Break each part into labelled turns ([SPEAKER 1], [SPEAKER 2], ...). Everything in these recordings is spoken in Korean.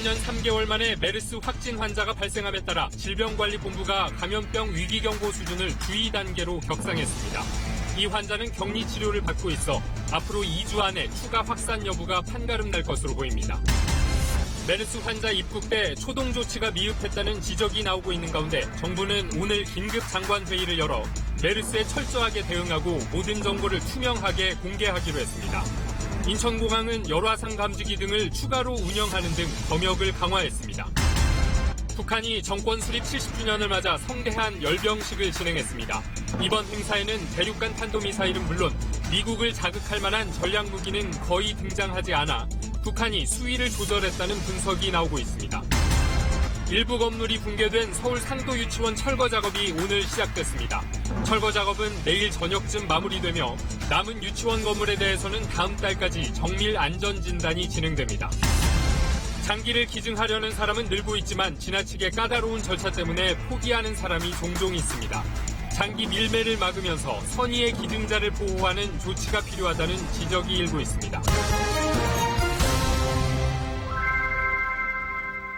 [SPEAKER 1] 3년 3개월 만에 메르스 확진 환자가 발생함에 따라 질병관리본부가 감염병 위기경보 수준을 주의 단계로 격상했습니다. 이 환자는 격리 치료를 받고 있어 앞으로 2주 안에 추가 확산 여부가 판가름 날 것으로 보입니다. 메르스 환자 입국대 초동 조치가 미흡했다는 지적이 나오고 있는 가운데 정부는 오늘 긴급 장관회의를 열어 메르스에 철저하게 대응하고 모든 정보를 투명하게 공개하기로 했습니다. 인천공항은 열화상 감지기 등을 추가로 운영하는 등 검역을 강화했습니다. 북한이 정권 수립 70주년을 맞아 성대한 열병식을 진행했습니다. 이번 행사에는 대륙간 탄도미사일은 물론 미국을 자극할 만한 전략무기는 거의 등장하지 않아 북한이 수위를 조절했다는 분석이 나오고 있습니다. 일부 건물이 붕괴된 서울 상도 유치원 철거 작업이 오늘 시작됐습니다. 철거 작업은 내일 저녁쯤 마무리되며 남은 유치원 건물에 대해서는 다음 달까지 정밀 안전 진단이 진행됩니다. 장기를 기증하려는 사람은 늘고 있지만 지나치게 까다로운 절차 때문에 포기하는 사람이 종종 있습니다. 장기 밀매를 막으면서 선의의 기증자를 보호하는 조치가 필요하다는 지적이 일고 있습니다.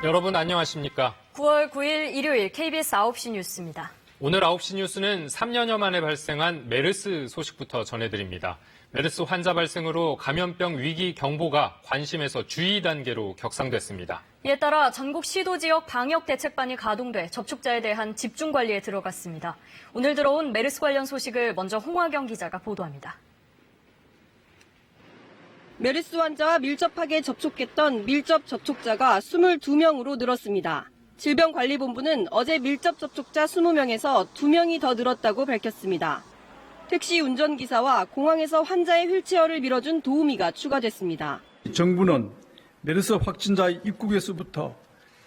[SPEAKER 1] 여러분 안녕하십니까?
[SPEAKER 2] 9월 9일 일요일 KBS 9시 뉴스입니다.
[SPEAKER 1] 오늘 9시 뉴스는 3년여 만에 발생한 메르스 소식부터 전해드립니다. 메르스 환자 발생으로 감염병 위기 경보가 관심에서 주의 단계로 격상됐습니다.
[SPEAKER 2] 이에 따라 전국 시도 지역 방역 대책반이 가동돼 접촉자에 대한 집중 관리에 들어갔습니다. 오늘 들어온 메르스 관련 소식을 먼저 홍화경 기자가 보도합니다.
[SPEAKER 3] 메르스 환자와 밀접하게 접촉했던 밀접 접촉자가 22명으로 늘었습니다. 질병관리본부는 어제 밀접 접촉자 20명에서 2명이 더 늘었다고 밝혔습니다. 택시 운전기사와 공항에서 환자의 휠체어를 밀어준 도우미가 추가됐습니다.
[SPEAKER 4] 정부는 메르스 확진자 입국에서부터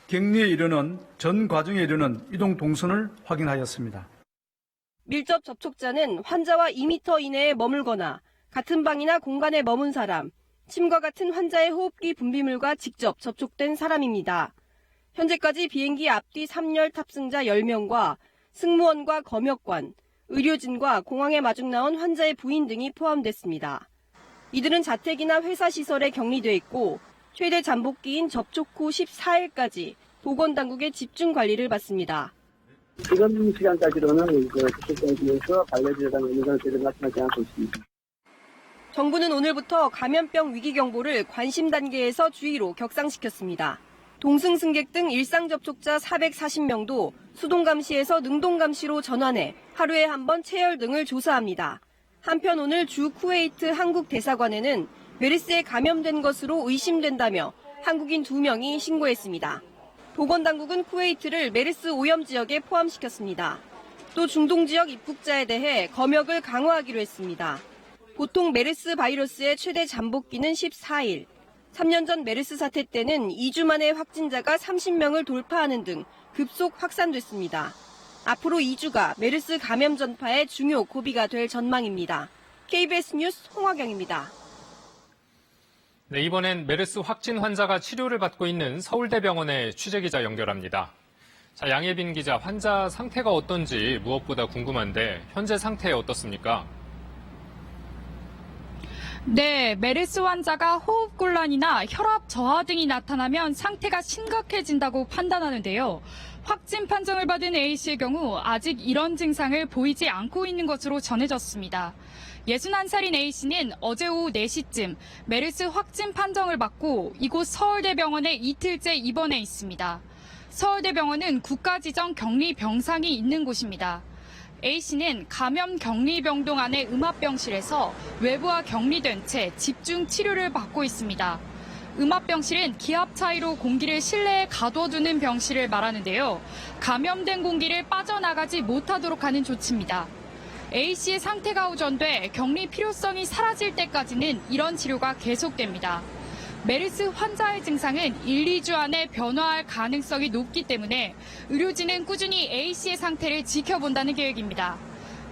[SPEAKER 4] 격리에 이르는 전 과정에 이르는 이동 동선을 확인하였습니다.
[SPEAKER 3] 밀접 접촉자는 환자와 2m 이내에 머물거나 같은 방이나 공간에 머문 사람, 침과 같은 환자의 호흡기 분비물과 직접 접촉된 사람입니다. 현재까지 비행기 앞뒤 3열 탑승자 10명과 승무원과 검역관, 의료진과 공항에 마중 나온 환자의 부인 등이 포함됐습니다. 이들은 자택이나 회사 시설에 격리돼 있고 최대 잠복기인 접촉 후 14일까지 보건당국의 집중 관리를 받습니다.
[SPEAKER 5] 지금 시간까지로는 접촉자에 대해서 관리자라는 의견을 제대로 나타나지 않고 있습니다.
[SPEAKER 3] 정부는 오늘부터 감염병 위기경보를 관심 단계에서 주의로 격상시켰습니다. 동승승객 등 일상 접촉자 440명도 수동감시에서 능동감시로 전환해 하루에 한 번 체열 등을 조사합니다. 한편 오늘 주 쿠웨이트 한국 대사관에는 메르스에 감염된 것으로 의심된다며 한국인 2명이 신고했습니다. 보건당국은 쿠웨이트를 메르스 오염 지역에 포함시켰습니다. 또 중동 지역 입국자에 대해 검역을 강화하기로 했습니다. 보통 메르스 바이러스의 최대 잠복기는 14일. 3년 전 메르스 사태 때는 2주 만에 확진자가 30명을 돌파하는 등 급속 확산됐습니다. 앞으로 2주가 메르스 감염 전파의 중요 고비가 될 전망입니다. KBS 뉴스 홍화경입니다.
[SPEAKER 1] 네, 이번엔 메르스 확진 환자가 치료를 받고 있는 서울대병원에 취재기자 연결합니다. 자, 양예빈 기자, 환자 상태가 어떤지 무엇보다 궁금한데 현재 상태 어떻습니까?
[SPEAKER 6] 네, 메르스 환자가 호흡곤란이나 혈압 저하 등이 나타나면 상태가 심각해진다고 판단하는데요. 확진 판정을 받은 A씨의 경우 아직 이런 증상을 보이지 않고 있는 것으로 전해졌습니다. 61살인 A씨는 어제 오후 4시쯤 메르스 확진 판정을 받고 이곳 서울대병원에 이틀째 입원해 있습니다. 서울대병원은 국가지정 격리 병상이 있는 곳입니다. A씨는 감염 격리 병동 안의 음압병실에서 외부와 격리된 채 집중 치료를 받고 있습니다. 음압병실은 기압 차이로 공기를 실내에 가둬두는 병실을 말하는데요. 감염된 공기를 빠져나가지 못하도록 하는 조치입니다. A씨의 상태가 호전돼 격리 필요성이 사라질 때까지는 이런 치료가 계속됩니다. 메르스 환자의 증상은 1, 2주 안에 변화할 가능성이 높기 때문에 의료진은 꾸준히 A씨의 상태를 지켜본다는 계획입니다.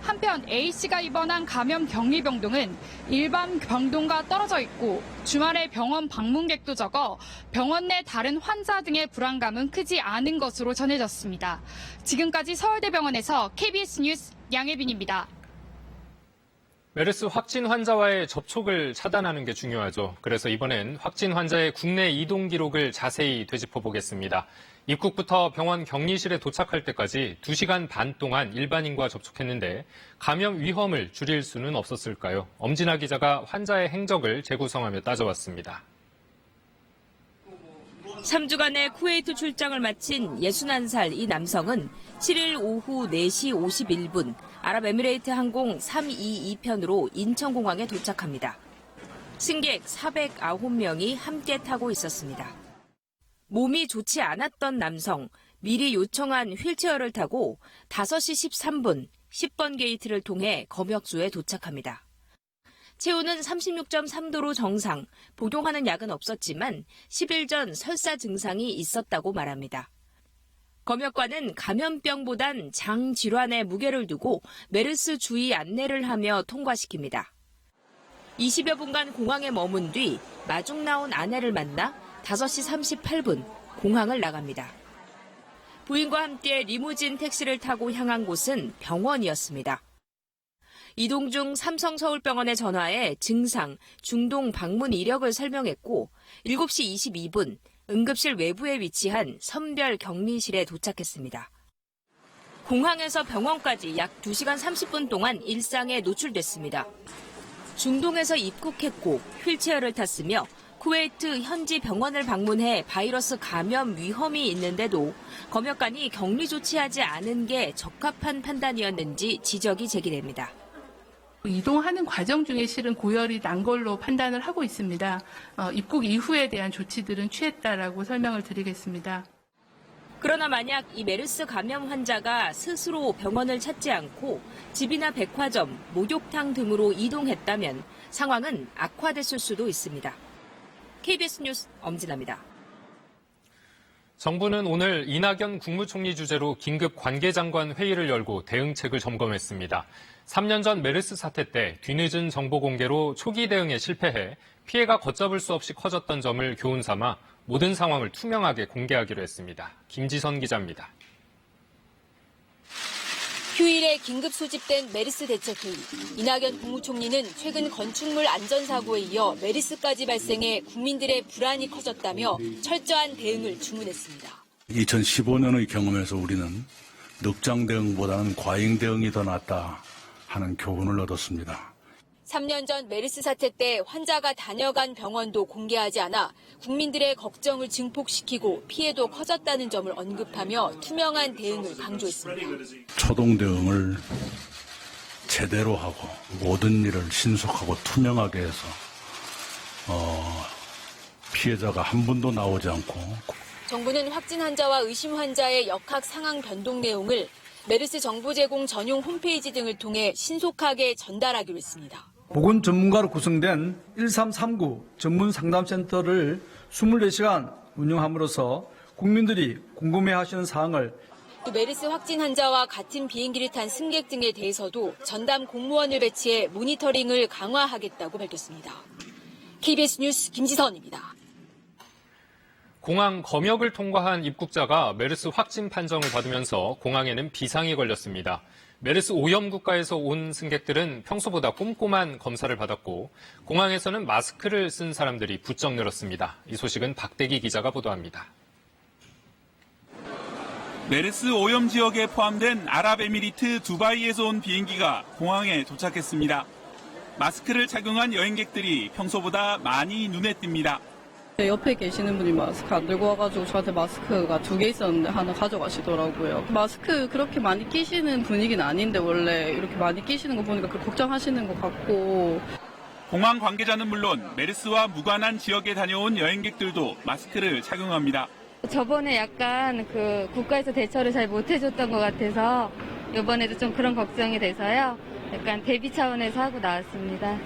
[SPEAKER 6] 한편 A씨가 입원한 감염 격리 병동은 일반 병동과 떨어져 있고 주말에 병원 방문객도 적어 병원 내 다른 환자 등의 불안감은 크지 않은 것으로 전해졌습니다. 지금까지 서울대병원에서 KBS 뉴스 양예빈입니다.
[SPEAKER 1] 메르스 확진 환자와의 접촉을 차단하는 게 중요하죠. 그래서 이번엔 확진 환자의 국내 이동 기록을 자세히 되짚어 보겠습니다. 입국부터 병원 격리실에 도착할 때까지 2시간 반 동안 일반인과 접촉했는데 감염 위험을 줄일 수는 없었을까요? 엄진아 기자가 환자의 행적을 재구성하며 따져왔습니다.
[SPEAKER 7] 3주간의 쿠웨이트 출장을 마친 61살 이 남성은 7일 오후 4시 51분 아랍에미레이트 항공 322편으로 인천공항에 도착합니다. 승객 409명이 함께 타고 있었습니다. 몸이 좋지 않았던 남성, 미리 요청한 휠체어를 타고 5시 13분 10번 게이트를 통해 검역소에 도착합니다. 체온은 36.3도로 정상, 복용하는 약은 없었지만 10일 전 설사 증상이 있었다고 말합니다. 검역관은 감염병보단 장 질환에 무게를 두고 메르스 주의 안내를 하며 통과시킵니다. 20여 분간 공항에 머문 뒤 마중 나온 아내를 만나 5시 38분 공항을 나갑니다. 부인과 함께 리무진 택시를 타고 향한 곳은 병원이었습니다. 이동 중 삼성서울병원에 전화해 증상, 중동 방문 이력을 설명했고 7시 22분 응급실 외부에 위치한 선별 격리실에 도착했습니다. 공항에서 병원까지 약 2시간 30분 동안 일상에 노출됐습니다. 중동에서 입국했고 휠체어를 탔으며 쿠웨이트 현지 병원을 방문해 바이러스 감염 위험이 있는데도 검역관이 격리 조치하지 않은 게 적합한 판단이었는지 지적이 제기됩니다.
[SPEAKER 8] 이동하는 과정 중에 실은 고열이 난 걸로 판단을 하고 있습니다. 입국 이후에 대한 조치들은 취했다라고 설명을 드리겠습니다.
[SPEAKER 7] 그러나 만약 이 메르스 감염 환자가 스스로 병원을 찾지 않고 집이나 백화점, 목욕탕 등으로 이동했다면 상황은 악화됐을 수도 있습니다. KBS 뉴스 엄진아입니다.
[SPEAKER 1] 정부는 오늘 이낙연 국무총리 주재로 긴급 관계장관 회의를 열고 대응책을 점검했습니다. 3년 전 메르스 사태 때 뒤늦은 정보 공개로 초기 대응에 실패해 피해가 걷잡을 수 없이 커졌던 점을 교훈 삼아 모든 상황을 투명하게 공개하기로 했습니다. 김지선 기자입니다.
[SPEAKER 9] 휴일에 긴급 소집된 메르스 대책회의. 이낙연 국무총리는 최근 건축물 안전사고에 이어 메르스까지 발생해 국민들의 불안이 커졌다며 철저한 대응을 주문했습니다.
[SPEAKER 10] 2015년의 경험에서 우리는 늑장 대응보다는 과잉 대응이 더 낫다 하는 교훈을 얻었습니다.
[SPEAKER 9] 3년 전 메르스 사태 때 환자가 다녀간 병원도 공개하지 않아 국민들의 걱정을 증폭시키고 피해도 커졌다는 점을 언급하며 투명한 대응을 강조했습니다.
[SPEAKER 10] 초동 대응을 제대로 하고 모든 일을 신속하고 투명하게 해서 피해자가 한 분도 나오지 않고
[SPEAKER 9] 정부는 확진 환자와 의심 환자의 역학 상황 변동 내용을 메르스 정보 제공 전용 홈페이지 등을 통해 신속하게 전달하기로 했습니다.
[SPEAKER 4] 보건 전문가로 구성된 1339 전문 상담센터를 24시간 운영함으로써 국민들이 궁금해하시는 사항을
[SPEAKER 9] 메르스 확진 환자와 같은 비행기를 탄 승객 등에 대해서도 전담 공무원을 배치해 모니터링을 강화하겠다고 밝혔습니다. KBS 뉴스 김지선입니다.
[SPEAKER 1] 공항 검역을 통과한 입국자가 메르스 확진 판정을 받으면서 공항에는 비상이 걸렸습니다. 메르스 오염 국가에서 온 승객들은 평소보다 꼼꼼한 검사를 받았고 공항에서는 마스크를 쓴 사람들이 부쩍 늘었습니다. 이 소식은 박대기 기자가 보도합니다.
[SPEAKER 11] 메르스 오염 지역에 포함된 아랍에미리트 두바이에서 온 비행기가 공항에 도착했습니다. 마스크를 착용한 여행객들이 평소보다 많이 눈에 띕니다.
[SPEAKER 12] 옆에 계시는 분이 마스크 안 들고 와가지고 저한테 마스크가 2개 있었는데 하나 가져가시더라고요. 마스크 그렇게 많이 끼시는 분위기는 아닌데 원래 이렇게 많이 끼시는 거 보니까 걱정하시는 것 같고.
[SPEAKER 11] 공항 관계자는 물론 메르스와 무관한 지역에 다녀온 여행객들도 마스크를 착용합니다.
[SPEAKER 13] 저번에 약간 국가에서 대처를 잘 못해줬던 것 같아서 이번에도 좀 그런 걱정이 돼서요. 약간 대비 차원에서 하고 나왔습니다.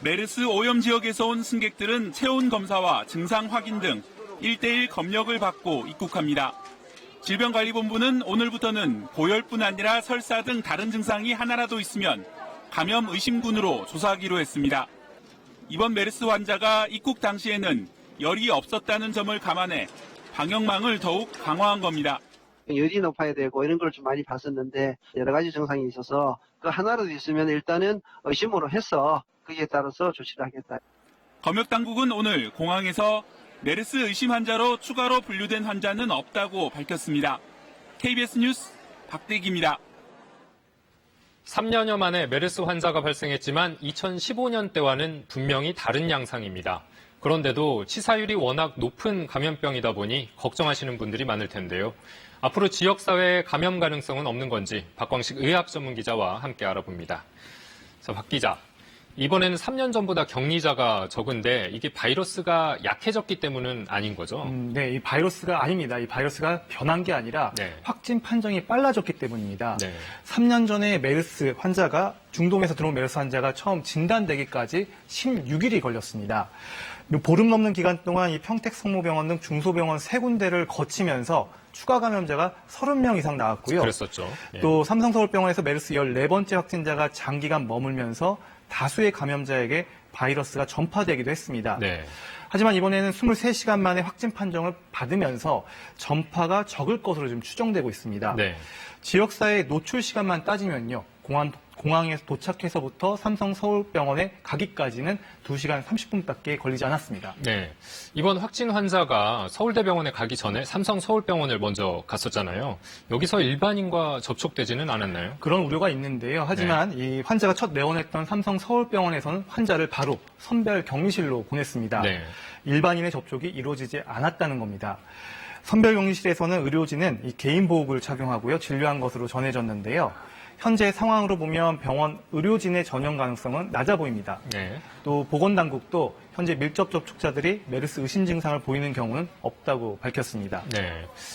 [SPEAKER 11] 메르스 오염 지역에서 온 승객들은 체온 검사와 증상 확인 등 1:1 검역을 받고 입국합니다. 질병관리본부는 오늘부터는 고열뿐 아니라 설사 등 다른 증상이 하나라도 있으면 감염 의심군으로 조사하기로 했습니다. 이번 메르스 환자가 입국 당시에는 열이 없었다는 점을 감안해 방역망을 더욱 강화한 겁니다.
[SPEAKER 5] 열이 높아야 되고 이런 걸 좀 많이 봤었는데 여러 가지 증상이 있어서 그 하나라도 있으면 일단은 의심으로 해서 거기에 따라서 조치를 하겠다.
[SPEAKER 11] 검역당국은 오늘 공항에서 메르스 의심 환자로 추가로 분류된 환자는 없다고 밝혔습니다. KBS 뉴스 박대기입니다.
[SPEAKER 1] 3년여 만에 메르스 환자가 발생했지만 2015년 때와는 분명히 다른 양상입니다. 그런데도 치사율이 워낙 높은 감염병이다 보니 걱정하시는 분들이 많을 텐데요. 앞으로 지역사회에 감염 가능성은 없는 건지 박광식 의학 전문 기자와 함께 알아봅니다. 자, 박 기자. 이번에는 3년 전보다 격리자가 적은데 이게 바이러스가 약해졌기 때문은 아닌 거죠?
[SPEAKER 14] 네, 이 바이러스가 아닙니다. 이 바이러스가 변한 게 아니라 확진 판정이 빨라졌기 때문입니다. 3년 전에 메르스 환자가 중동에서 들어온 메르스 환자가 처음 진단되기까지 16일이 걸렸습니다. 보름 넘는 기간 동안 이 평택성모병원 등 중소병원 3군데를 거치면서 추가 감염자가 30명 이상 나왔고요.
[SPEAKER 1] 그랬었죠.
[SPEAKER 14] 또 삼성서울병원에서 메르스 14번째 확진자가 장기간 머물면서 다수의 감염자에게 바이러스가 전파되기도 했습니다. 하지만 이번에는 23시간 만에 확진 판정을 받으면서 전파가 적을 것으로 좀 추정되고 있습니다. 지역사회 노출 시간만 따지면요. 공항에서 도착해서부터 삼성서울병원에 가기까지는 2시간 30분밖에 걸리지 않았습니다.
[SPEAKER 1] 네. 이번 확진 환자가 서울대병원에 가기 전에 삼성서울병원을 먼저 갔었잖아요. 여기서 일반인과 접촉되지는 않았나요?
[SPEAKER 14] 그런 우려가 있는데요. 하지만 이 환자가 첫 내원했던 삼성서울병원에서는 환자를 바로 선별 격리실로 보냈습니다. 일반인의 접촉이 이루어지지 않았다는 겁니다. 선별격리실에서는 의료진은 이 개인보호구를 착용하고요. 진료한 것으로 전해졌는데요. 현재 상황으로 보면 병원 의료진의 전염 가능성은 낮아 보입니다. 또 보건당국도 현재 밀접 접촉자들이 메르스 의심 증상을 보이는 경우는 없다고 밝혔습니다.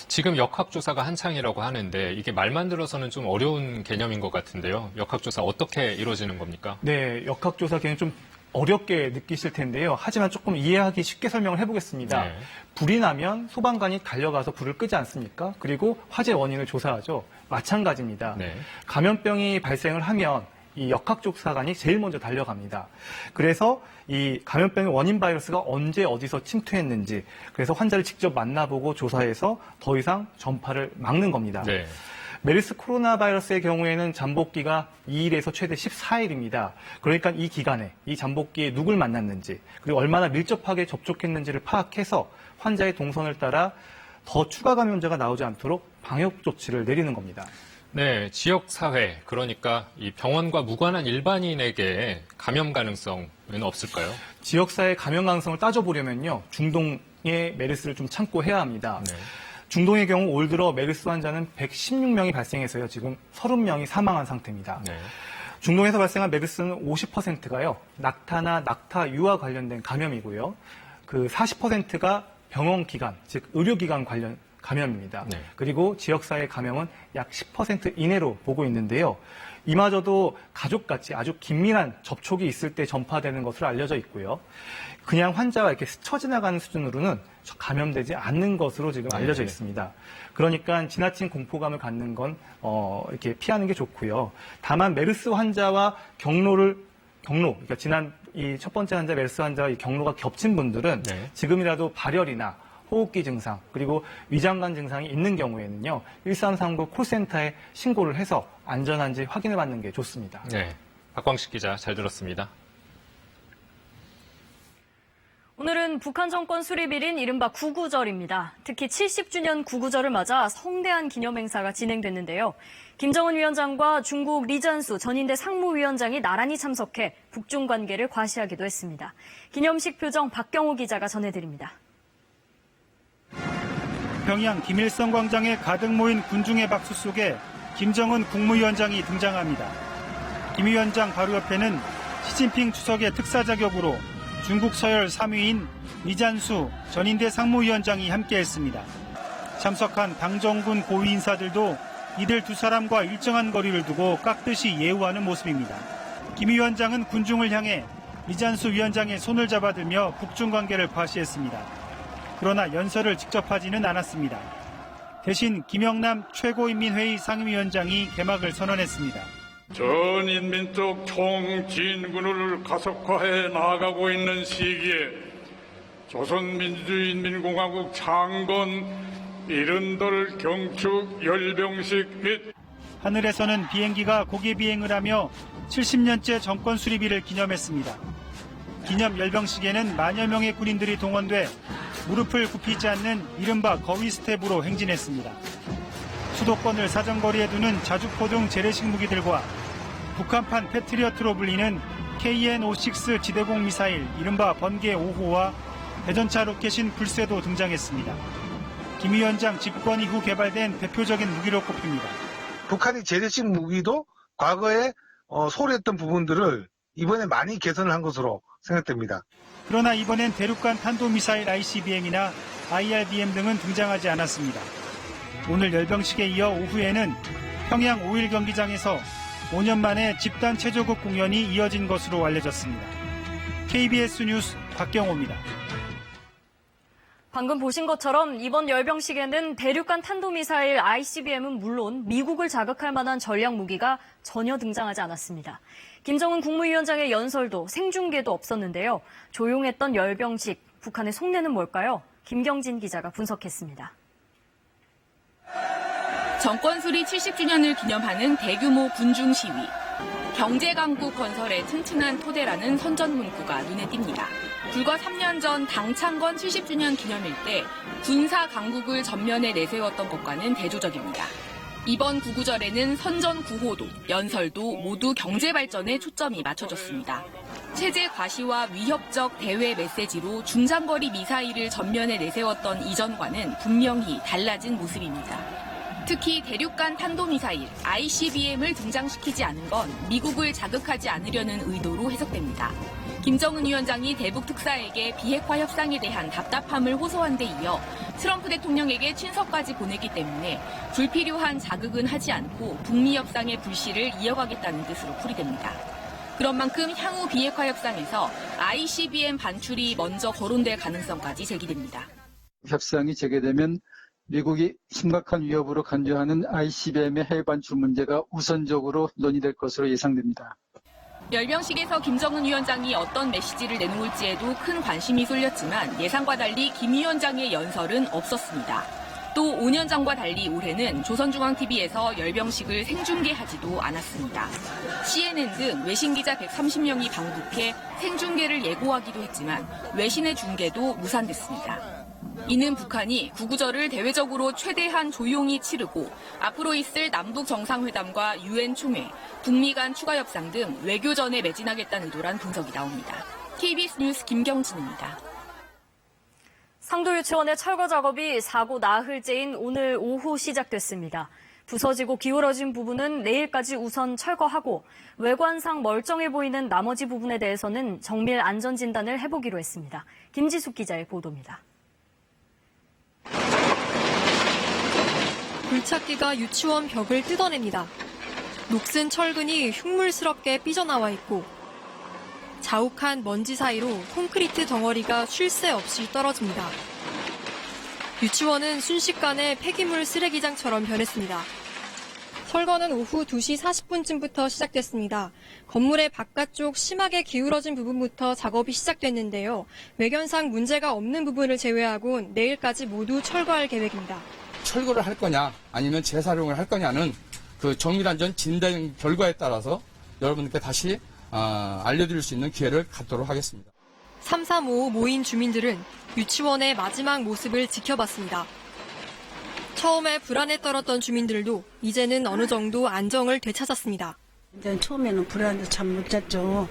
[SPEAKER 1] 지금 역학조사가 한창이라고 하는데 이게 말만 들어서는 좀 어려운 개념인 것 같은데요. 역학조사 어떻게 이루어지는 겁니까?
[SPEAKER 14] 네, 역학조사 개념 좀 어렵게 느끼실 텐데요. 하지만 조금 이해하기 쉽게 설명을 해보겠습니다. 불이 나면 소방관이 달려가서 불을 끄지 않습니까? 그리고 화재 원인을 조사하죠. 마찬가지입니다. 감염병이 발생을 하면 이 역학조사관이 제일 먼저 달려갑니다. 그래서 이 감염병의 원인 바이러스가 언제 어디서 침투했는지 그래서 환자를 직접 만나보고 조사해서 더 이상 전파를 막는 겁니다. 메르스 코로나 바이러스의 경우에는 잠복기가 2일에서 최대 14일입니다. 그러니까 이 기간에 이 잠복기에 누굴 만났는지 그리고 얼마나 밀접하게 접촉했는지를 파악해서 환자의 동선을 따라 더 추가 감염자가 나오지 않도록 방역 조치를 내리는 겁니다.
[SPEAKER 1] 네, 지역사회, 그러니까 이 병원과 무관한 일반인에게 감염 가능성은 없을까요?
[SPEAKER 14] 지역사회 감염 가능성을 따져보려면요. 중동의 메르스를 좀 참고 해야 합니다. 중동의 경우 올 들어 메르스 환자는 116명이 발생해서요. 지금 30명이 사망한 상태입니다. 중동에서 발생한 메르스는 50%가요. 낙타나 낙타 유와 관련된 감염이고요. 그 40%가 병원 기관, 즉 의료기관 관련 감염입니다. 그리고 지역사회 감염은 약 10% 이내로 보고 있는데요. 이마저도 가족같이 아주 긴밀한 접촉이 있을 때 전파되는 것으로 알려져 있고요. 그냥 환자와 이렇게 스쳐 지나가는 수준으로는 감염되지 않는 것으로 지금 알려져 있습니다. 그러니까 지나친 공포감을 갖는 건 이렇게 피하는 게 좋고요. 다만 메르스 환자와 그러니까 지난 이 첫 번째 환자 메르스 환자와 이 경로가 겹친 분들은 지금이라도 발열이나 호흡기 증상 그리고 위장관 증상이 있는 경우에는요. 1339 콜센터에 신고를 해서 안전한지 확인해 받는 게 좋습니다.
[SPEAKER 1] 박광식 기자 잘 들었습니다.
[SPEAKER 2] 오늘은 북한 정권 수립일인 이른바 구구절입니다. 특히 70주년 구구절을 맞아 성대한 기념행사가 진행됐는데요. 김정은 위원장과 중국 리잔수 전인대 상무위원장이 나란히 참석해 북중 관계를 과시하기도 했습니다. 기념식 표정 박경호 기자가 전해드립니다.
[SPEAKER 15] 평양 김일성 광장에 가득 모인 군중의 박수 속에 김정은 국무위원장이 등장합니다. 김 위원장 바로 옆에는 시진핑 추석의 특사 자격으로 중국 서열 3위인 리잔수 전인대 상무위원장이 함께했습니다. 참석한 당정군 고위 인사들도 이들 두 사람과 일정한 거리를 두고 깍듯이 예우하는 모습입니다. 김 위원장은 군중을 향해 리잔수 위원장의 손을 잡아들며 북중 관계를 과시했습니다. 그러나 연설을 직접 하지는 않았습니다. 대신 김영남 최고인민회의 상임위원장이 개막을 선언했습니다.
[SPEAKER 16] 전인민족 총진군을 가속화해 나아가고 있는 시기에 조선민주주의인민공화국 창건 이른돌 경축 열병식 및
[SPEAKER 15] 하늘에서는 비행기가 고개 비행을 하며 70년째 정권 수립일을 기념했습니다. 기념 열병식에는 만여 명의 군인들이 동원돼 무릎을 굽히지 않는 이른바 거위 스텝으로 행진했습니다. 수도권을 사정거리에 두는 자주포 등 재래식 무기들과 북한판 패트리어트로 불리는 KN-56 지대공 미사일 이른바 번개 5호와 대전차 로켓인 불새도 등장했습니다. 김 위원장 집권 이후 개발된 대표적인 무기로 꼽힙니다.
[SPEAKER 17] 북한이 재래식 무기도 과거에 소홀했던 부분들을 이번에 많이 개선을 한 것으로 생각됩니다.
[SPEAKER 15] 그러나 이번엔 대륙간 탄도미사일 ICBM이나 IRBM 등은 등장하지 않았습니다. 오늘 열병식에 이어 오후에는 평양 5.1 경기장에서 5년 만에 집단 체조국 공연이 이어진 것으로 알려졌습니다. KBS 뉴스 박경호입니다.
[SPEAKER 2] 방금 보신 것처럼 이번 열병식에는 대륙간 탄도미사일 ICBM은 물론 미국을 자극할 만한 전략 무기가 전혀 등장하지 않았습니다. 김정은 국무위원장의 연설도 생중계도 없었는데요. 조용했던 열병식, 북한의 속내는 뭘까요? 김경진 기자가 분석했습니다.
[SPEAKER 18] 정권 수립 70주년을 기념하는 대규모 군중 시위. 경제 강국 건설의 튼튼한 토대라는 선전 문구가 눈에 띕니다. 불과 3년 전 당창건 70주년 기념일 때 군사 강국을 전면에 내세웠던 것과는 대조적입니다. 이번 구구절에는 선전 구호도, 연설도 모두 경제 발전에 초점이 맞춰졌습니다. 체제 과시와 위협적 대외 메시지로 중장거리 미사일을 전면에 내세웠던 이전과는 분명히 달라진 모습입니다. 특히 대륙간 탄도미사일 ICBM을 등장시키지 않은 건 미국을 자극하지 않으려는 의도로 해석됩니다. 김정은 위원장이 대북 특사에게 비핵화 협상에 대한 답답함을 호소한 데 이어 트럼프 대통령에게 친서까지 보냈기 때문에 불필요한 자극은 하지 않고 북미 협상의 불씨를 이어가겠다는 뜻으로 풀이됩니다. 그런 만큼 향후 비핵화 협상에서 ICBM 반출이 먼저 거론될 가능성까지 제기됩니다.
[SPEAKER 19] 협상이 재개되면 미국이 심각한 위협으로 간주하는 ICBM의 해외 반출 문제가 우선적으로 논의될 것으로 예상됩니다.
[SPEAKER 18] 열병식에서 김정은 위원장이 어떤 메시지를 내놓을지에도 큰 관심이 쏠렸지만 예상과 달리 김 위원장의 연설은 없었습니다. 또 5년 전과 달리 올해는 조선중앙TV에서 열병식을 생중계하지도 않았습니다. CNN 등 외신 기자 130명이 방북해 생중계를 예고하기도 했지만 외신의 중계도 무산됐습니다. 이는 북한이 구구절을 대외적으로 최대한 조용히 치르고 앞으로 있을 남북 정상회담과 UN 총회, 북미 간 추가 협상 등 외교전에 매진하겠다는 의도란 분석이 나옵니다. KBS 뉴스 김경진입니다.
[SPEAKER 2] 상도 유치원의 철거 작업이 사고 나흘째인 오늘 오후 시작됐습니다. 부서지고 기울어진 부분은 내일까지 우선 철거하고 외관상 멀쩡해 보이는 나머지 부분에 대해서는 정밀 안전 진단을 해보기로 했습니다. 김지숙 기자의 보도입니다.
[SPEAKER 20] 굴착기가 유치원 벽을 뜯어냅니다. 녹슨 철근이 흉물스럽게 삐져나와 있고 자욱한 먼지 사이로 콘크리트 덩어리가 쉴 새 없이 떨어집니다. 유치원은 순식간에 폐기물 쓰레기장처럼 변했습니다. 철거는 오후 2시 40분쯤부터 시작됐습니다. 건물의 바깥쪽 심하게 기울어진 부분부터 작업이 시작됐는데요. 외견상 문제가 없는 부분을 제외하곤 내일까지 모두 철거할 계획입니다.
[SPEAKER 21] 철거를 할 거냐 아니면 재사용을 할 거냐는 그 정밀안전 진단 결과에 따라서 여러분께 다시 알려드릴 수 있는 기회를 갖도록 하겠습니다.
[SPEAKER 20] 3355 모인 주민들은 유치원의 마지막 모습을 지켜봤습니다. 처음에 불안에 떨었던 주민들도 이제는 어느 정도 안정을 되찾았습니다.
[SPEAKER 22] 일단 처음에는 불안해서 잠 못 잤죠.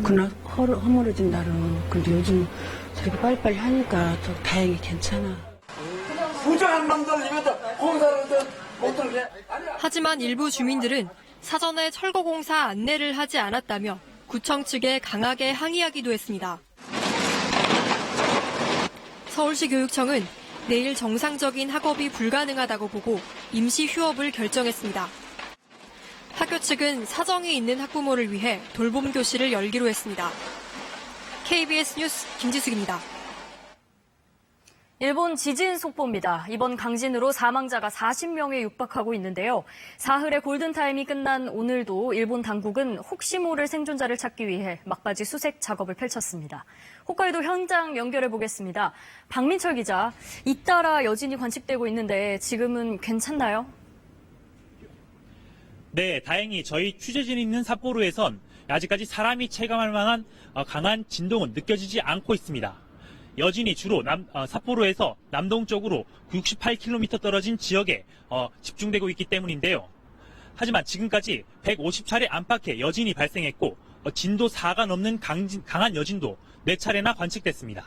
[SPEAKER 22] 그날 허물어진 날은. 근데 요즘 저렇게 빨리빨리 하니까 또 다행히 괜찮아.
[SPEAKER 23] 부정한 놈들 이거도 공사를 못하게.
[SPEAKER 20] 하지만 일부 주민들은 사전에 철거 공사 안내를 하지 않았다며 구청 측에 강하게 항의하기도 했습니다. 서울시 교육청은 내일 정상적인 학업이 불가능하다고 보고 임시 휴업을 결정했습니다. 학교 측은 사정이 있는 학부모를 위해 돌봄 교실을 열기로 했습니다. KBS 뉴스 김지숙입니다.
[SPEAKER 2] 일본 지진 속보입니다. 이번 강진으로 사망자가 40명에 육박하고 있는데요. 사흘의 골든타임이 끝난 오늘도 일본 당국은 혹시 모를 생존자를 찾기 위해 막바지 수색 작업을 펼쳤습니다. 홋카이도 현장 연결해 보겠습니다. 박민철 기자, 잇따라 여진이 관측되고 있는데 지금은 괜찮나요?
[SPEAKER 3] 네, 다행히 저희 취재진이 있는 삿포로에선 아직까지 사람이 체감할 만한 강한 진동은 느껴지지 않고 있습니다. 여진이 주로 삿포로에서 남동쪽으로 68km 떨어진 지역에 집중되고 있기 때문인데요. 하지만 지금까지 150차례 안팎의 여진이 발생했고 진도 4가 넘는 강한 여진도 4차례나 관측됐습니다.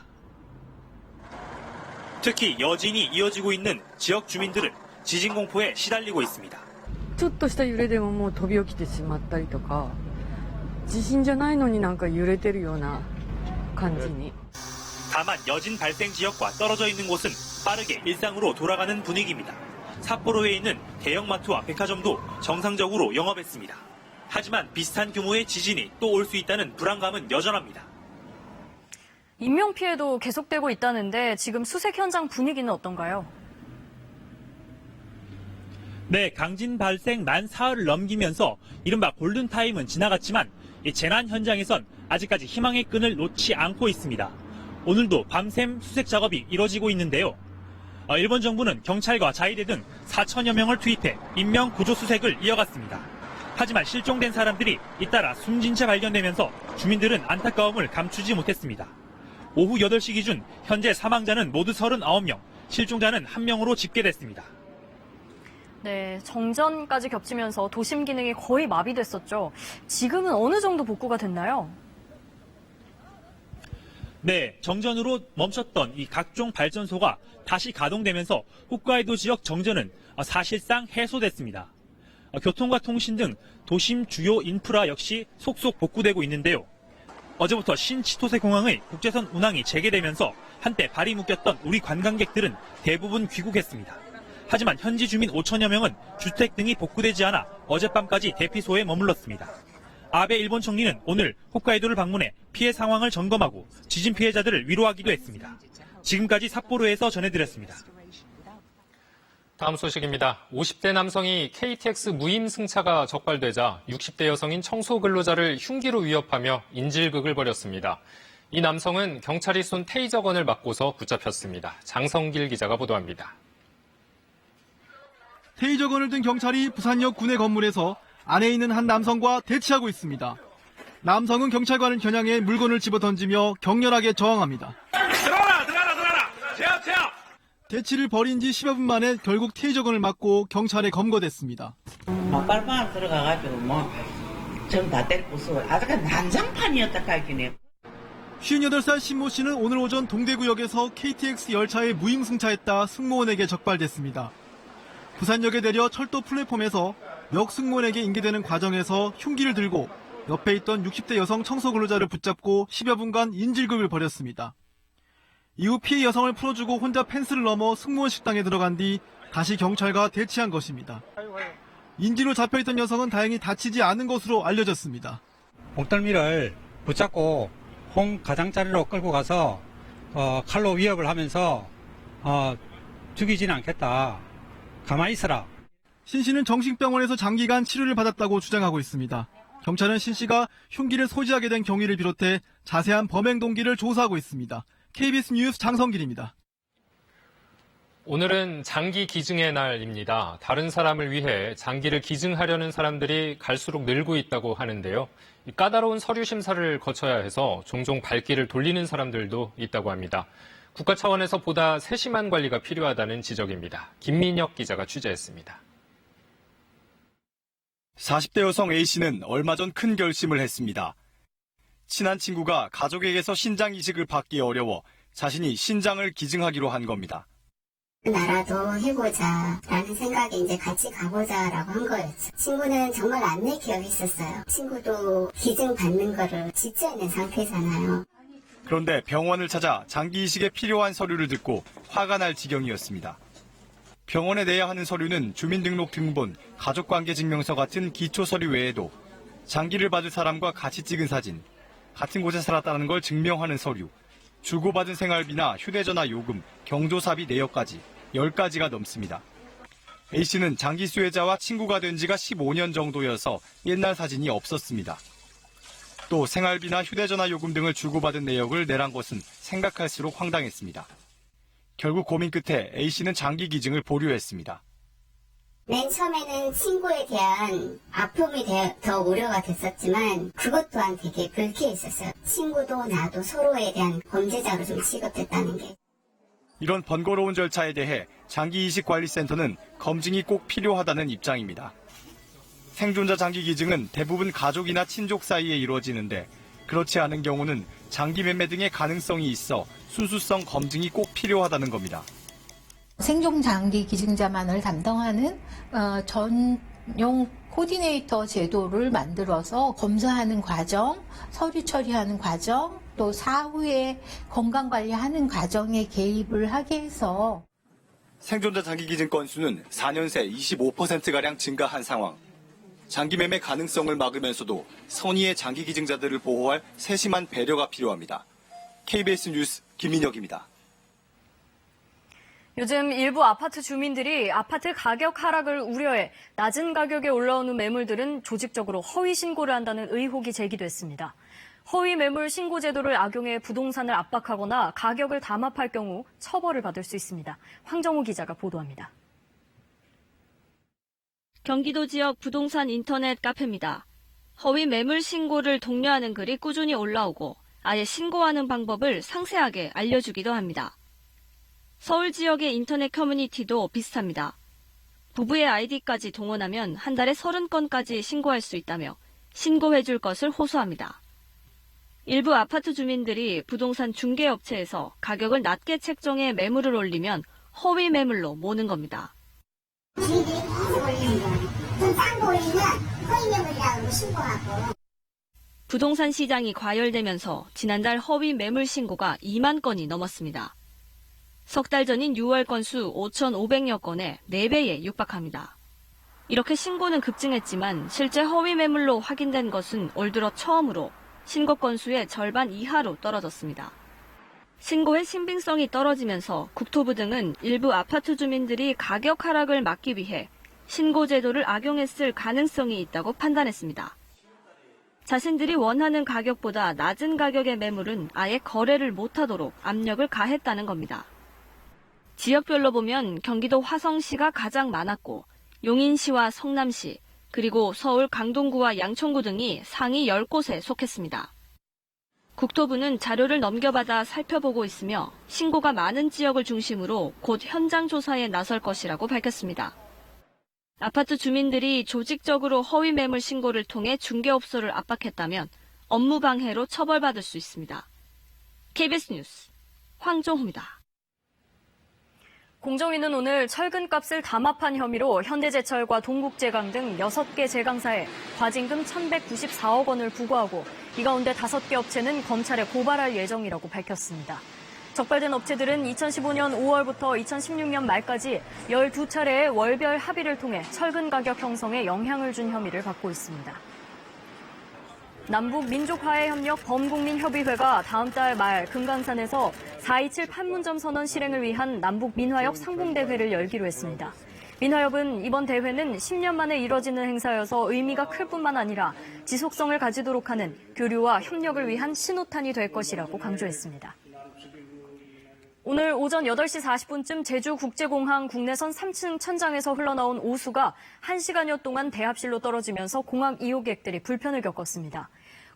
[SPEAKER 3] 특히 여진이 이어지고 있는 지역 주민들은 지진 공포에 시달리고 있습니다.
[SPEAKER 6] ちょっとした揺れでももう飛び起きてしまったりとか、地震じゃないのになんか揺れてるような感じに。
[SPEAKER 3] 다만 여진 발생 지역과 떨어져 있는 곳은 빠르게 일상으로 돌아가는 분위기입니다. 삿포로에 있는 대형마트와 백화점도 정상적으로 영업했습니다. 하지만 비슷한 규모의 지진이 또 올 수 있다는 불안감은 여전합니다.
[SPEAKER 2] 인명피해도 계속되고 있다는데 지금 수색 현장 분위기는 어떤가요?
[SPEAKER 3] 네, 강진 발생 만 사흘을 넘기면서 이른바 골든타임은 지나갔지만 이 재난 현장에선 아직까지 희망의 끈을 놓지 않고 있습니다. 오늘도 밤샘 수색 작업이 이뤄지고 있는데요. 일본 정부는 경찰과 자위대 등 4천여 명을 투입해 인명 구조 수색을 이어갔습니다. 하지만 실종된 사람들이 잇따라 숨진 채 발견되면서 주민들은 안타까움을 감추지 못했습니다. 오후 8시 기준 현재 사망자는 모두 39명, 실종자는 1명으로 집계됐습니다.
[SPEAKER 2] 네, 정전까지 겹치면서 도심 기능이 거의 마비됐었죠. 지금은 어느 정도 복구가 됐나요?
[SPEAKER 3] 네, 정전으로 멈췄던 이 각종 발전소가 다시 가동되면서 홋카이도 지역 정전은 사실상 해소됐습니다. 교통과 통신 등 도심 주요 인프라 역시 속속 복구되고 있는데요. 어제부터 신치토세 공항의 국제선 운항이 재개되면서 한때 발이 묶였던 우리 관광객들은 대부분 귀국했습니다. 하지만 현지 주민 5천여 명은 주택 등이 복구되지 않아 어젯밤까지 대피소에 머물렀습니다. 아베 일본 총리는 오늘 홋카이도를 방문해 피해 상황을 점검하고 지진 피해자들을 위로하기도 했습니다. 지금까지 삿포로에서 전해드렸습니다.
[SPEAKER 1] 다음 소식입니다. 50대 남성이 KTX 무임 승차가 적발되자 60대 여성인 청소 근로자를 흉기로 위협하며 인질극을 벌였습니다. 이 남성은 경찰이 쏜 테이저건을 맞고서 붙잡혔습니다. 장성길 기자가 보도합니다.
[SPEAKER 8] 테이저건을 든 경찰이 부산역 구내 건물에서 안에 있는 한 남성과 대치하고 있습니다. 남성은 경찰관을 겨냥해 물건을 집어던지며 격렬하게 저항합니다.
[SPEAKER 24] 들어라! 제압!
[SPEAKER 8] 대치를 벌인 지 10여 분 만에 결국 테이저건을 맞고 경찰에 검거됐습니다.
[SPEAKER 25] 빨빨 들어가가지고 전 다 때리고 아주 난장판이었다 할기네.
[SPEAKER 8] 58살 신모 씨는 오늘 오전 동대구역에서 KTX 열차에 무임 승차했다 승무원에게 적발됐습니다. 부산역에 내려 철도 플랫폼에서 역 승무원에게 인계되는 과정에서 흉기를 들고 옆에 있던 60대 여성 청소 근로자를 붙잡고 10여 분간 인질극을 벌였습니다. 이후 피해 여성을 풀어주고 혼자 펜스를 넘어 승무원 식당에 들어간 뒤 다시 경찰과 대치한 것입니다. 인질로 잡혀있던 여성은 다행히 다치지 않은 것으로 알려졌습니다.
[SPEAKER 26] 목덜미를 붙잡고 홍 가장자리로 끌고 가서 칼로 위협을 하면서 죽이진 않겠다. 가만히 있어라.
[SPEAKER 8] 신 씨는 정신병원에서 장기간 치료를 받았다고 주장하고 있습니다. 경찰은 신 씨가 흉기를 소지하게 된 경위를 비롯해 자세한 범행 동기를 조사하고 있습니다. KBS 뉴스 장성길입니다.
[SPEAKER 1] 오늘은 장기 기증의 날입니다. 다른 사람을 위해 장기를 기증하려는 사람들이 갈수록 늘고 있다고 하는데요. 까다로운 서류 심사를 거쳐야 해서 종종 발길을 돌리는 사람들도 있다고 합니다. 국가 차원에서 보다 세심한 관리가 필요하다는 지적입니다. 김민혁 기자가 취재했습니다.
[SPEAKER 27] 40대 여성 A씨는 얼마 전 큰 결심을 했습니다. 친한 친구가 가족에게서 신장 이식을 받기 어려워 자신이 신장을 기증하기로 한 겁니다.
[SPEAKER 28] 나라도 해보자라는 생각에 이제 같이 가보자라고 한 거였죠. 친구는 정말 안내 기억이 있었어요. 친구도 기증 받는 거를 짓지 않는 상태잖아요.
[SPEAKER 27] 그런데 병원을 찾아 장기 이식에 필요한 서류를 듣고 화가 날 지경이었습니다. 병원에 내야 하는 서류는 주민등록등본, 가족관계증명서 같은 기초 서류 외에도 장기를 받을 사람과 같이 찍은 사진, 같은 곳에 살았다는 걸 증명하는 서류, 주고받은 생활비나 휴대전화 요금, 경조사비 내역까지 10가지가 넘습니다. A씨는 장기 수혜자와 친구가 된 지가 15년 정도여서 옛날 사진이 없었습니다. 또 생활비나 휴대전화 요금 등을 주고받은 내역을 내란 것은 생각할수록 황당했습니다. 결국 고민 끝에 A씨는 장기 기증을 보류했습니다.
[SPEAKER 28] 맨 처음에는 친구에 대한 아픔이 더 우려가 됐었지만 그것 또한 되게 불쾌했었어요. 친구도 나도 서로에 대한 범죄자로 좀 취급됐다는 게.
[SPEAKER 27] 이런 번거로운 절차에 대해 장기이식관리센터는 검증이 꼭 필요하다는 입장입니다. 생존자 장기 기증은 대부분 가족이나 친족 사이에 이루어지는데 그렇지 않은 경우는 장기 매매 등의 가능성이 있어 순수성 검증이 꼭 필요하다는 겁니다.
[SPEAKER 4] 생존 장기 기증자만을 담당하는 전용 코디네이터 제도를 만들어서 검사하는 과정, 서류 처리하는 과정, 또 사후에 건강관리하는 과정에 개입을 하게 해서
[SPEAKER 27] 생존자 장기 기증 건수는 4년 새 25%가량 증가한 상황. 장기 매매 가능성을 막으면서도 선의의 장기 기증자들을 보호할 세심한 배려가 필요합니다. KBS 뉴스 김민혁입니다.
[SPEAKER 2] 요즘 일부 아파트 주민들이 아파트 가격 하락을 우려해 낮은 가격에 올라오는 매물들은 조직적으로 허위 신고를 한다는 의혹이 제기됐습니다. 허위 매물 신고 제도를 악용해 부동산을 압박하거나 가격을 담합할 경우 처벌을 받을 수 있습니다. 황정호 기자가 보도합니다.
[SPEAKER 5] 경기도 지역 부동산 인터넷 카페입니다. 허위 매물 신고를 독려하는 글이 꾸준히 올라오고 아예 신고하는 방법을 상세하게 알려주기도 합니다. 서울 지역의 인터넷 커뮤니티도 비슷합니다. 부부의 아이디까지 동원하면 한 달에 30건까지 신고할 수 있다며 신고해줄 것을 호소합니다. 일부 아파트 주민들이 부동산 중개업체에서 가격을 낮게 책정해 매물을 올리면 허위 매물로 모는 겁니다. 부동산 시장이 과열되면서 지난달 허위 매물 신고가 2만 건이 넘었습니다. 석 달 전인 6월 건수 5,500여 건에 4배에 육박합니다. 이렇게 신고는 급증했지만 실제 허위 매물로 확인된 것은 올 들어 처음으로 신고 건수의 절반 이하로 떨어졌습니다. 신고의 신빙성이 떨어지면서 국토부 등은 일부 아파트 주민들이 가격 하락을 막기 위해 신고 제도를 악용했을 가능성이 있다고 판단했습니다. 자신들이 원하는 가격보다 낮은 가격의 매물은 아예 거래를 못하도록 압력을 가했다는 겁니다. 지역별로 보면 경기도 화성시가 가장 많았고 용인시와 성남시, 그리고 서울 강동구와 양천구 등이 상위 10곳에 속했습니다. 국토부는 자료를 넘겨받아 살펴보고 있으며 신고가 많은 지역을 중심으로 곧 현장 조사에 나설 것이라고 밝혔습니다. 아파트 주민들이 조직적으로 허위 매물 신고를 통해 중개업소를 압박했다면 업무 방해로 처벌받을 수 있습니다. KBS 뉴스 황정호입니다.
[SPEAKER 2] 공정위는 오늘 철근값을 담합한 혐의로 현대제철과 동국제강 등 6개 제강사에 과징금 1,194억 원을 부과하고 이 가운데 5개 업체는 검찰에 고발할 예정이라고 밝혔습니다. 적발된 업체들은 2015년 5월부터 2016년 말까지 12차례의 월별 합의를 통해 철근 가격 형성에 영향을 준 혐의를 받고 있습니다. 남북민족화해협력 범국민협의회가 다음 달 말 금강산에서 4.27 판문점 선언 실행을 위한 남북민화협 상봉대회를 열기로 했습니다. 민화협은 이번 대회는 10년 만에 이뤄지는 행사여서 의미가 클 뿐만 아니라 지속성을 가지도록 하는 교류와 협력을 위한 신호탄이 될 것이라고 강조했습니다. 오늘 오전 8시 40분쯤 제주국제공항 국내선 3층 천장에서 흘러나온 오수가 1시간여 동안 대합실로 떨어지면서 공항 이용객들이 불편을 겪었습니다.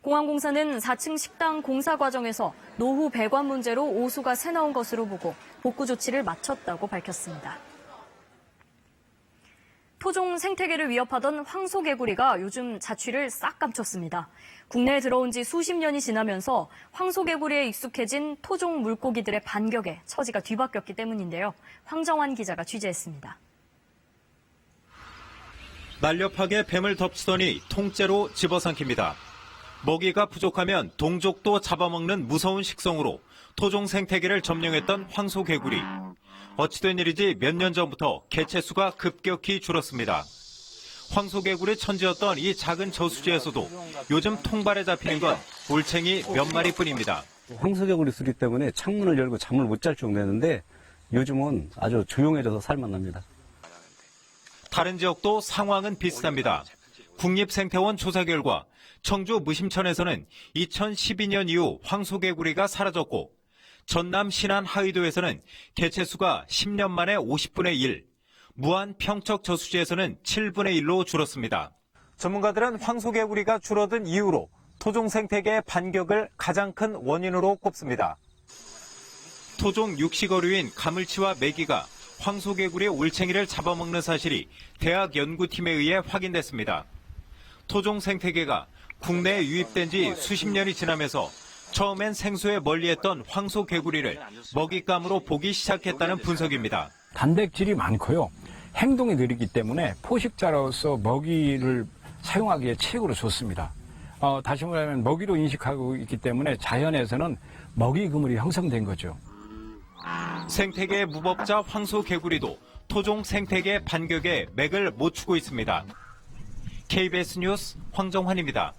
[SPEAKER 2] 공항공사는 4층 식당 공사 과정에서 노후 배관 문제로 오수가 새나온 것으로 보고 복구 조치를 마쳤다고 밝혔습니다. 토종 생태계를 위협하던 황소개구리가 요즘 자취를 싹 감췄습니다. 국내에 들어온 지 수십 년이 지나면서 황소개구리에 익숙해진 토종 물고기들의 반격에 처지가 뒤바뀌었기 때문인데요. 황정환 기자가 취재했습니다.
[SPEAKER 7] 날렵하게 뱀을 덮치더니 통째로 집어삼킵니다. 먹이가 부족하면 동족도 잡아먹는 무서운 식성으로 토종 생태계를 점령했던 황소개구리. 어찌된 일인지 몇 년 전부터 개체수가 급격히 줄었습니다. 황소개구리 천지였던 이 작은 저수지에서도 요즘 통발에 잡히는 건 올챙이 몇 마리뿐입니다.
[SPEAKER 9] 황소개구리 수리 때문에 창문을 열고 잠을 못 잘 정도였는데 요즘은 아주 조용해져서 살만합니다.
[SPEAKER 7] 다른 지역도 상황은 비슷합니다. 국립생태원 조사 결과 청주 무심천에서는 2012년 이후 황소개구리가 사라졌고 전남 신안 하의도에서는 개체수가 10년 만에 50분의 1, 무안 평척 저수지에서는 7분의 1로 줄었습니다. 전문가들은 황소개구리가 줄어든 이유로 토종 생태계의 반격을 가장 큰 원인으로 꼽습니다. 토종 육식어류인 가물치와 메기가 황소개구리의 올챙이를 잡아먹는 사실이 대학 연구팀에 의해 확인됐습니다. 토종 생태계가 국내에 유입된 지 수십 년이 지나면서 처음엔 생소에 멀리했던 황소개구리를 먹잇감으로 보기 시작했다는 분석입니다.
[SPEAKER 10] 단백질이 많고요. 행동이 느리기 때문에 포식자로서 먹이를 사용하기에 최고로 좋습니다. 다시 말하면 먹이로 인식하고 있기 때문에 자연에서는 먹이 그물이 형성된 거죠.
[SPEAKER 7] 생태계의 무법자 황소개구리도 토종 생태계 반격에 맥을 못 추고 있습니다. KBS 뉴스 황정환입니다.